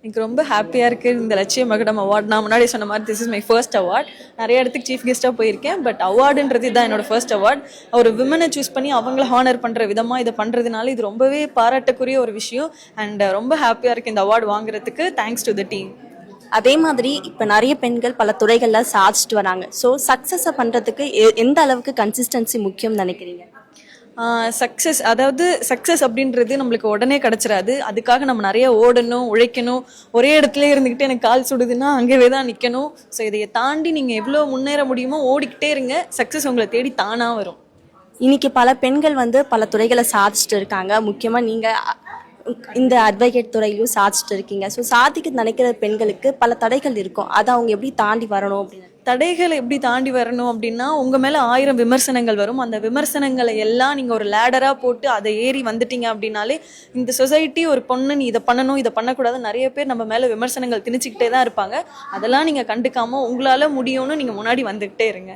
எனக்கு ரொம்ப ஹாப்பியாக இருக்குது இந்த லட்சிய மகுடம் அவார்ட். நான் முன்னாடி சொன்ன மாதிரி this is my first award. நிறைய இடத்துக்கு சீஃப் கெஸ்ட்டாக போயிருக்கேன், பட் அவார்டுன்றது இதுதான் என்னோட ஃபர்ஸ்ட் அவார்ட். ஒரு விமனை சூஸ் பண்ணி அவங்கள ஹானர் பண்ணுற விதமாக இதை பண்ணுறதுனால இது ரொம்பவே பாராட்டக்குரிய ஒரு விஷயம். அண்ட் ரொம்ப ஹாப்பியாக இருக்குது இந்த அவார்டு வாங்குறதுக்கு. Thanks to the team. அதே மாதிரி இப்போ நிறைய பெண்கள் பல துறைகளில் சாதிச்சுட்டு வராங்க. ஸோ சக்ஸஸை பண்ணுறதுக்கு எந்த அளவுக்கு கன்சிஸ்டன்சி முக்கியம்னு நினைக்கிறீங்க? சக்ஸஸ், அதாவது சக்ஸஸ் அப்படின்றது நம்மளுக்கு உடனே கிடச்சிடாது. அதுக்காக நம்ம நிறைய ஓடணும், உழைக்கணும். ஒரே இடத்துல இருந்துக்கிட்டு எனக்கு கால் சுடுதுன்னா அங்கேயே தான் நிற்கணும். ஸோ இதையை தாண்டி நீங்கள் எவ்வளோ முன்னேற முடியுமோ ஓடிக்கிட்டே இருங்க. சக்ஸஸ் உங்களை தேடி தானாக வரும். இன்னைக்கு பல பெண்கள் பல துறைகளை சாதிச்சுட்டு இருக்காங்க. முக்கியமாக நீங்கள் இந்த அட்வொகேட் துறையிலும் சாதிச்சுட்டு இருக்கீங்க. ஸோ சாதிக்க நினைக்கிற பெண்களுக்கு பல தடைகள் இருக்கும். அதை அவங்க எப்படி தாண்டி வரணும் அப்படின்னு? தடைகளை எப்படி தாண்டி வரணும் அப்படின்னா, உங்கள் மேலே 1000 விமர்சனங்கள் வரும். அந்த விமர்சனங்களை எல்லாம் நீங்கள் ஒரு லேடராக போட்டு அதை ஏறி வந்துட்டீங்க அப்படின்னாலே இந்த சொசைட்டி ஒரு பொண்ணு நீ இதை பண்ணணும் இதை பண்ணக்கூடாது நிறைய பேர் நம்ம மேலே விமர்சனங்கள் திணிச்சிக்கிட்டே தான் இருப்பாங்க. அதெல்லாம் நீங்கள் கண்டுக்காமல் உங்களால் முடியும்னு நீங்கள் முன்னாடி வந்துக்கிட்டே இருங்க.